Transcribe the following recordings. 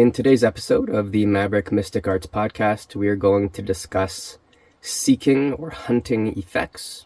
In today's episode of the Maverick Mystic Arts podcast, we are going to discuss seeking or hunting effects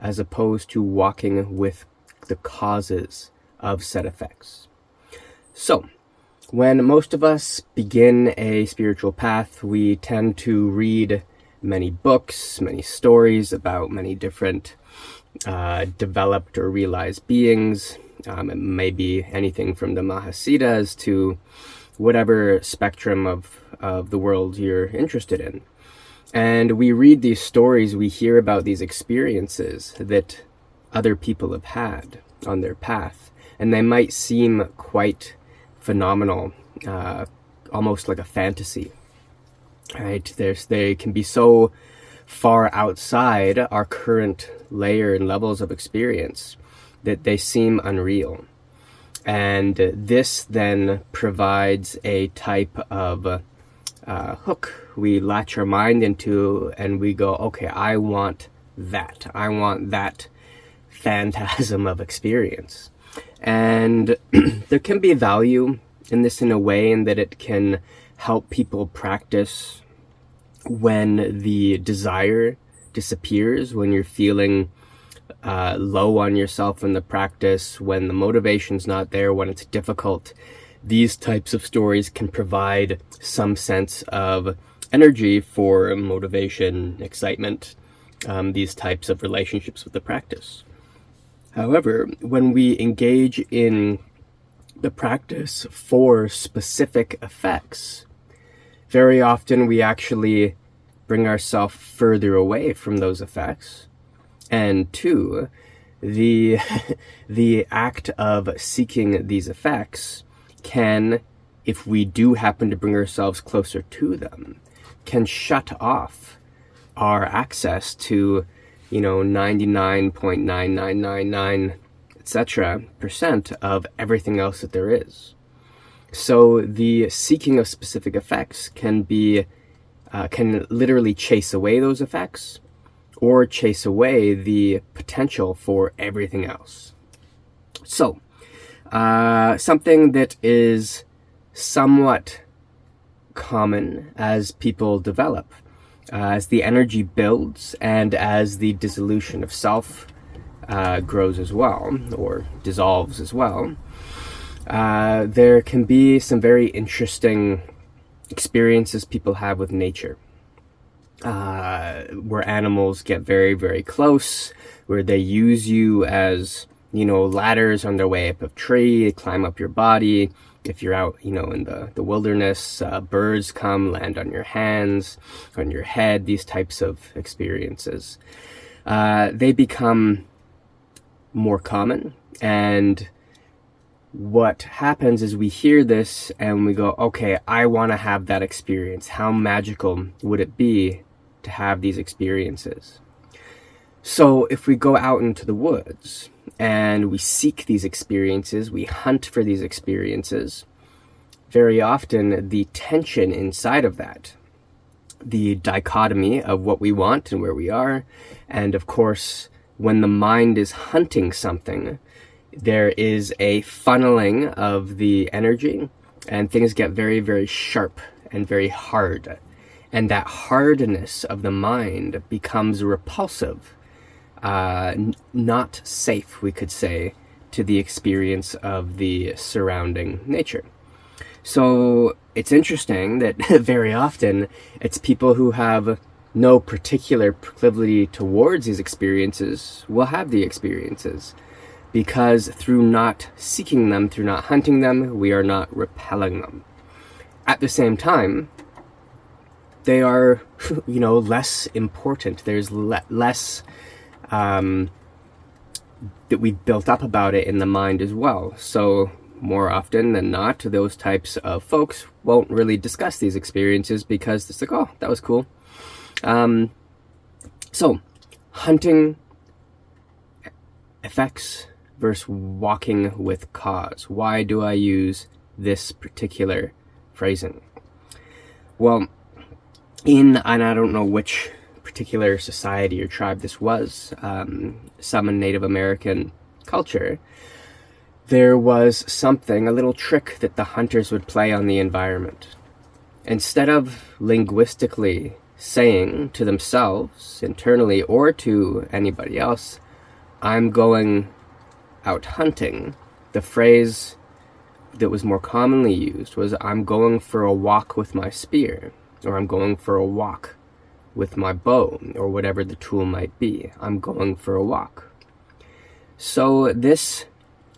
as opposed to walking with the causes of said effects. So, when most of us begin a spiritual path, we tend to read many books, many stories about many different developed or realized beings. It may be anything from the Mahasiddhas to whatever spectrum of the world you're interested in. And we read these stories, we hear about these experiences that other people have had on their path. And they might seem quite phenomenal, almost like a fantasy, right? They can be so far outside our current layer and levels of experience that they seem unreal. And this then provides a type of hook we latch our mind into, and we go, okay, I want that. I want that phantasm of experience. And there can be value in this in a way in that it can help people practice when the desire disappears, when you're feeling low on yourself in the practice, when the motivation's not there, when it's difficult. These types of stories can provide some sense of energy for motivation, excitement, these types of relationships with the practice. However, when we engage in the practice for specific effects, very often we actually bring ourselves further away from those effects. And two, the act of seeking these effects can, if we do happen to bring ourselves closer to them, can shut off our access to 99.9999 etc. % of everything else that there is. So the seeking of specific effects can literally chase away those effects, or chase away the potential for everything else. So, something that is somewhat common as people develop, as the energy builds and as the dissolution of self grows as well, or dissolves as well, there can be some very interesting experiences people have with nature. Where animals get very, very close, where they use you as, ladders on their way up a tree, climb up your body. If you're out, in the wilderness, birds come, land on your hands, on your head, these types of experiences. They become more common, and what happens is we hear this and we go, okay, I want to have that experience. How magical would it be to have these experiences? So if we go out into the woods and we seek these experiences, we hunt for these experiences, very often the tension inside of that, the dichotomy of what we want and where we are, and of course, when the mind is hunting something, there is a funneling of the energy, and things get very, very sharp and very hard. And that hardness of the mind becomes repulsive, not safe, we could say, to the experience of the surrounding nature. So it's interesting that very often it's people who have no particular proclivity towards these experiences will have the experiences, because through not seeking them, through not hunting them, we are not repelling them. At the same time, they are, less important. There's less that we've built up about it in the mind as well. So more often than not, those types of folks won't really discuss these experiences because it's like, oh, that was cool. So hunting effects versus walking with cause. Why do I use this particular phrasing? Well, and I don't know which particular society or tribe this was, some in Native American culture, there was something, a little trick that the hunters would play on the environment. Instead of linguistically saying to themselves internally or to anybody else, I'm going out hunting, the phrase that was more commonly used was, I'm going for a walk with my spear, or I'm going for a walk with my bow, or whatever the tool might be. I'm going for a walk. So this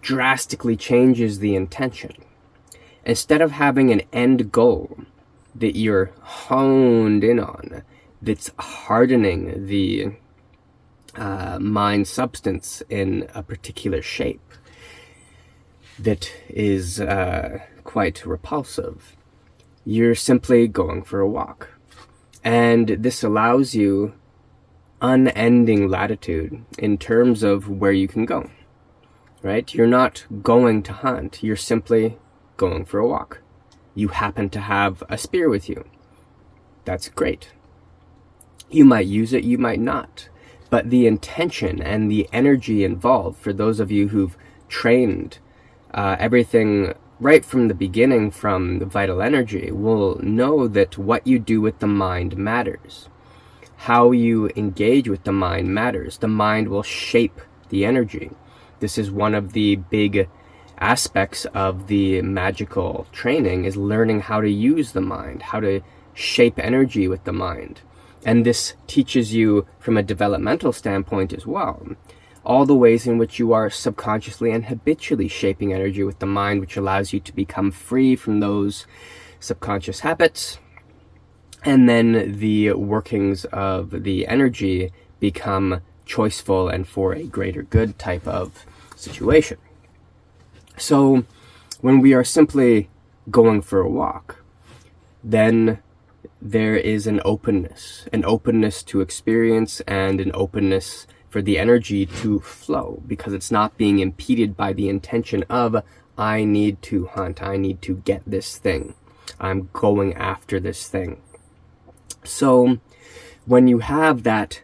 drastically changes the intention. Instead of having an end goal that you're honed in on, that's hardening the mind substance in a particular shape that is quite repulsive, you're simply going for a walk. And this allows you unending latitude in terms of where you can go, right? You're not going to hunt, you're simply going for a walk. You happen to have a spear with you. That's great. You might use it, you might not. But the intention and the energy involved, for those of you who've trained everything right from the beginning from the vital energy, will know that what you do with the mind matters. How you engage with the mind matters. The mind will shape the energy. This is one of the big aspects of the magical training, is learning how to use the mind, how to shape energy with the mind. And this teaches you from a developmental standpoint as well, all the ways in which you are subconsciously and habitually shaping energy with the mind, which allows you to become free from those subconscious habits. And then the workings of the energy become choiceful and for a greater good type of situation. So when we are simply going for a walk, then there is an openness to experience, and an openness for the energy to flow, because it's not being impeded by the intention of, I need to hunt, I need to get this thing, I'm going after this thing. So when you have that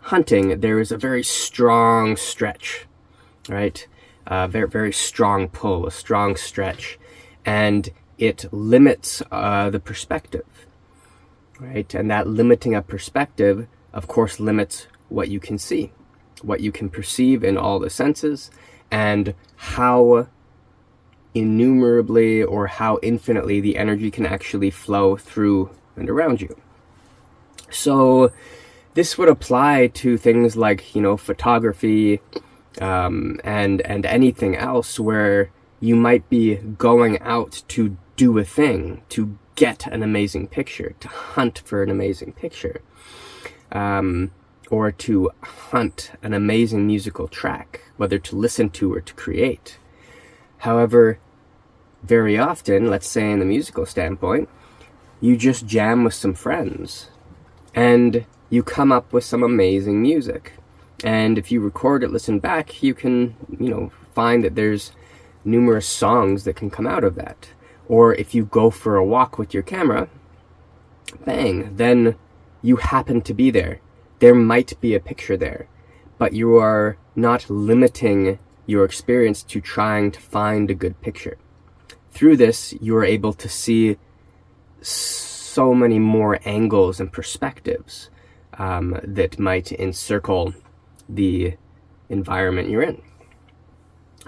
hunting, there is a very strong stretch, right? Very, very strong pull, a strong stretch, and it limits the perspective, right? And that limiting of perspective, of course, limits what you can see, what you can perceive in all the senses, and how innumerably or how infinitely the energy can actually flow through and around you. So this would apply to things like, photography, and anything else where you might be going out to do a thing, to get an amazing picture, to hunt for an amazing picture, or to hunt an amazing musical track, whether to listen to or to create. However, very often, let's say in the musical standpoint, you just jam with some friends and you come up with some amazing music. And if you record it, listen back, you can, find that there's numerous songs that can come out of that. Or if you go for a walk with your camera, bang, then you happen to be there. There might be a picture there, but you are not limiting your experience to trying to find a good picture. Through this, you are able to see so many more angles and perspectives that might encircle the environment you're in.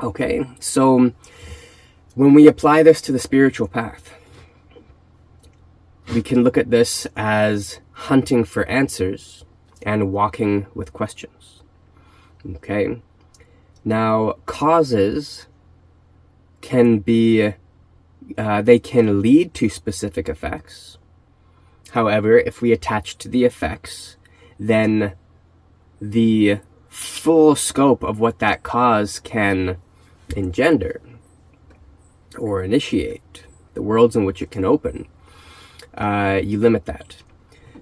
Okay, so when we apply this to the spiritual path, we can look at this as hunting for answers and walking with questions. Okay, now causes can be, they can lead to specific effects. However, if we attach to the effects, then the full scope of what that cause can engender or initiate, the worlds in which it can open, you limit that.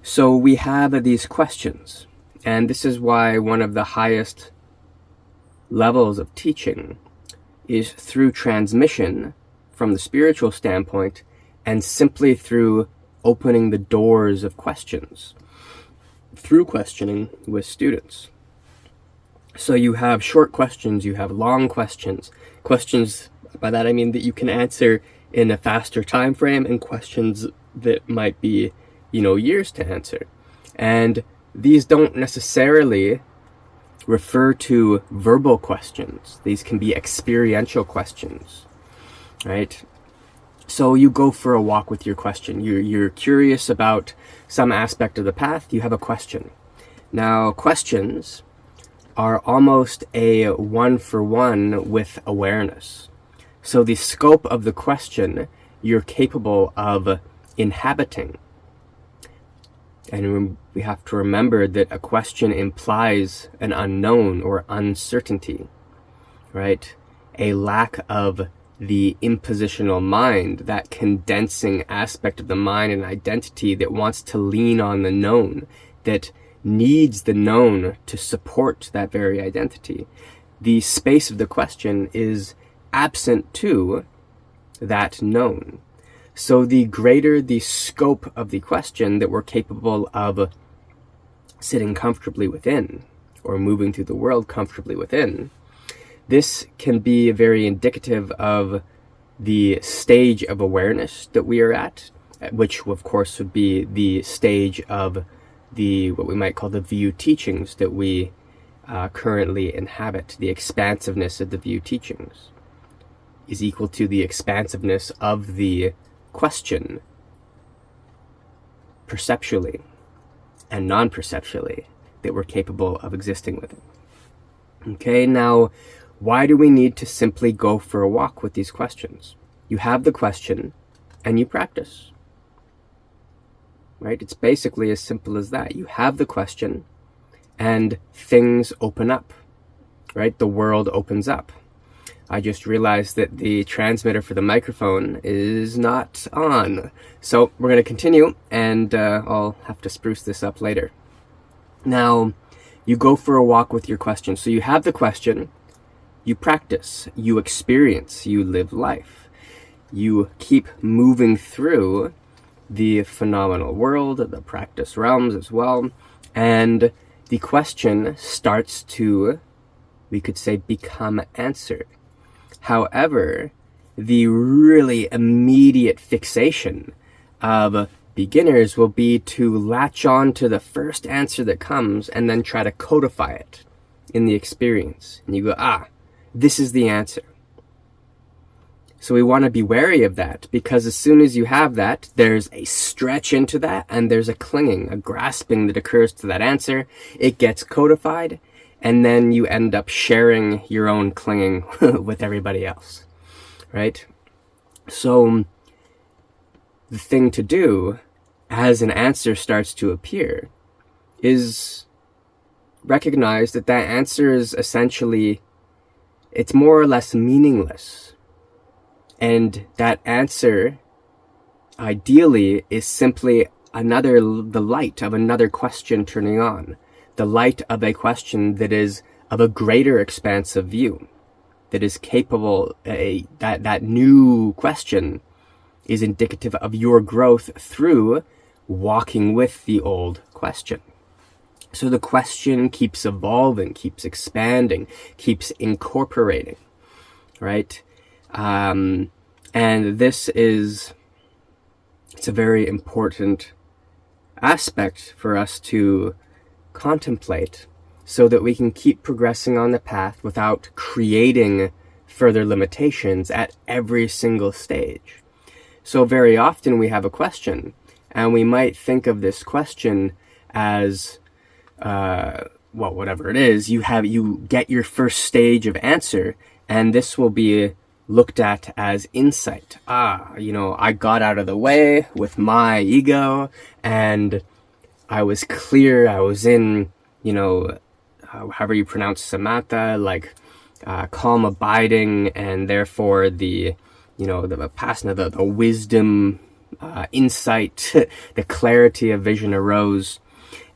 So we have these questions, and this is why one of the highest levels of teaching is through transmission from the spiritual standpoint, and simply through opening the doors of questions, through questioning with students. So you have short questions, you have long questions. Questions, by that I mean that you can answer in a faster time frame, and questions that might be, years to answer. And these don't necessarily refer to verbal questions. These can be experiential questions, right? So you go for a walk with your question. You're curious about some aspect of the path. You have a question. Now, questions are almost a one-for-one with awareness. So the scope of the question you're capable of inhabiting. And we have to remember that a question implies an unknown or uncertainty, right? A lack of the impositional mind, that condensing aspect of the mind and identity that wants to lean on the known, that needs the known to support that very identity. The space of the question is absent to that known. So the greater the scope of the question that we're capable of sitting comfortably within, or moving through the world comfortably within, this can be very indicative of the stage of awareness that we are at, which of course would be the stage of what we might call the view teachings that we currently inhabit. The expansiveness of the view teachings is equal to the expansiveness of the question, perceptually and non-perceptually, that we're capable of existing with it. Okay, now, why do we need to simply go for a walk with these questions? You have the question and you practice. Right? It's basically as simple as that. You have the question and things open up. Right? The world opens up. I just realized that the transmitter for the microphone is not on. So we're going to continue, and I'll have to spruce this up later. Now, you go for a walk with your question. So you have the question, you practice, you experience, you live life. You keep moving through the phenomenal world, the practice realms as well, and the question starts to, we could say, become answered. However, the really immediate fixation of beginners will be to latch on to the first answer that comes and then try to codify it in the experience. And you go, this is the answer. So we want to be wary of that, because as soon as you have that, there's a stretch into that, and there's a clinging, a grasping that occurs to that answer. It gets codified, and then you end up sharing your own clinging with everybody else, right? So the thing to do as an answer starts to appear is recognize that that answer is essentially, it's more or less meaningless. And that answer, ideally, is simply the light of another question turning on. The light of a question that is of a greater expansive view, that is capable, that new question is indicative of your growth through walking with the old question. So the question keeps evolving, keeps expanding, keeps incorporating, right? And this it's a very important aspect for us to contemplate, so that we can keep progressing on the path without creating further limitations at every single stage. So very often we have a question, and we might think of this question as, whatever it is, you get your first stage of answer, and this will be looked at as insight. I got out of the way with my ego, and I was clear, I was in, however you pronounce samatha, like calm abiding, and therefore the vipassana, the wisdom, insight, the clarity of vision arose,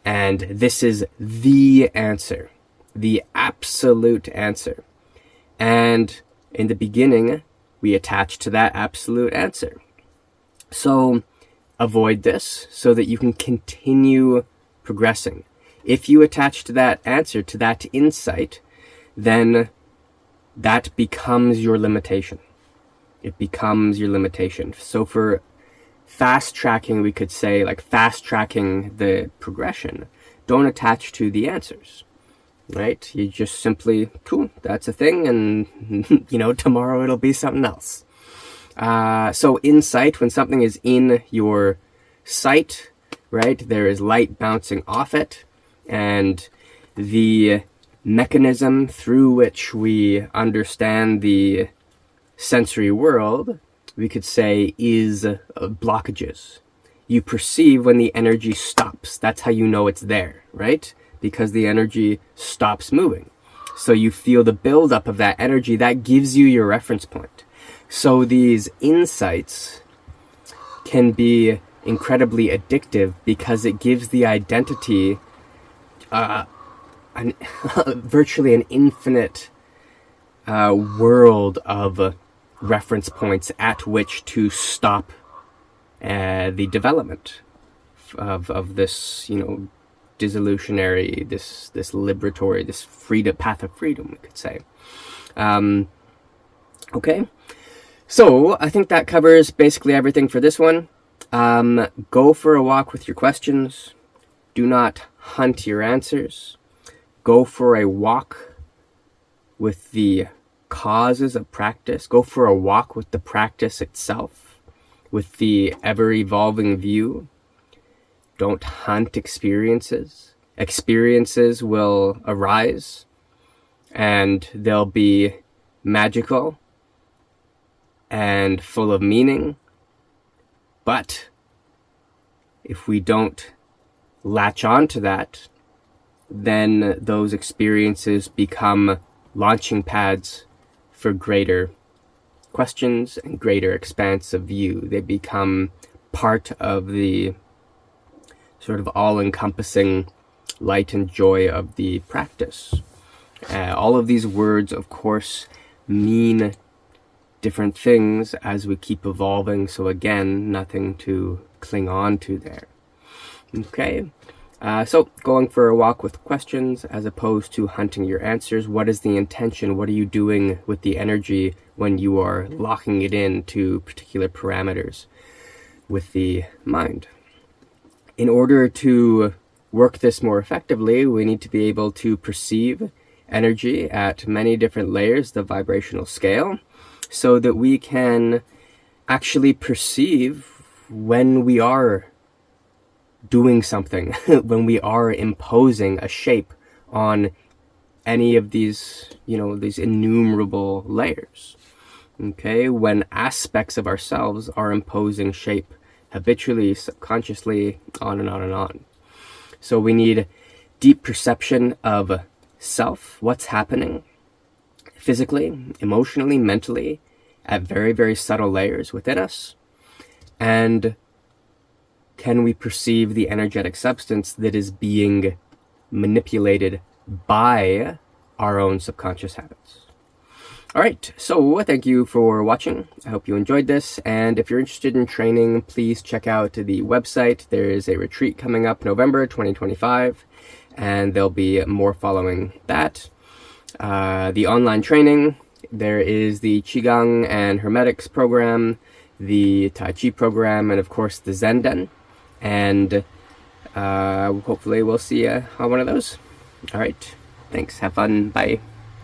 and this is the answer, the absolute answer. And in the beginning, we attach to that absolute answer. So avoid this so that you can continue progressing. If you attach to that answer, to that insight, then that becomes your limitation. It becomes your limitation. So for fast tracking, we could say, like, fast tracking the progression, don't attach to the answers, right? You just simply, cool, that's a thing, and tomorrow it'll be something else. So insight, when something is in your sight, right, there is light bouncing off it, and the mechanism through which we understand the sensory world, we could say, is blockages. You perceive when the energy stops. That's how you know it's there, right? Because the energy stops moving. So you feel the buildup of that energy. That gives you your reference point. So these insights can be incredibly addictive because it gives the identity virtually an infinite world of reference points at which to stop the development of this, dissolutionary, this liberatory, this path of freedom, we could say. Okay, so I think that covers basically everything for this one. Go for a walk with your questions. Do not hunt your answers. Go for a walk with the causes of practice. Go for a walk with the practice itself, with the ever-evolving view. Don't hunt experiences. Experiences will arise, and they'll be magical and full of meaning. But if we don't latch on to that, then those experiences become launching pads for greater questions and greater expanse of view. They become part of the sort of all-encompassing light and joy of the practice. All of these words, of course, mean different things as we keep evolving. So again, nothing to cling on to there. Okay. So going for a walk with questions as opposed to hunting your answers. What is the intention? What are you doing with the energy when you are locking it in to particular parameters with the mind? In order to work this more effectively, we need to be able to perceive energy at many different layers, the vibrational scale, so that we can actually perceive when we are doing something, when we are imposing a shape on any of these, these innumerable layers. Okay, when aspects of ourselves are imposing shape habitually, subconsciously, on and on and on. So we need deep perception of self, what's happening physically, emotionally, mentally, at very, very subtle layers within us. And can we perceive the energetic substance that is being manipulated by our own subconscious habits? All right, so thank you for watching. I hope you enjoyed this. And if you're interested in training, please check out the website. There is a retreat coming up November 2025, and there'll be more following that. The online training, there is the Qi Gong and Hermetics program, the Tai Chi program, and of course the Zenden. And hopefully we'll see you on one of those. All right, thanks. Have fun. Bye.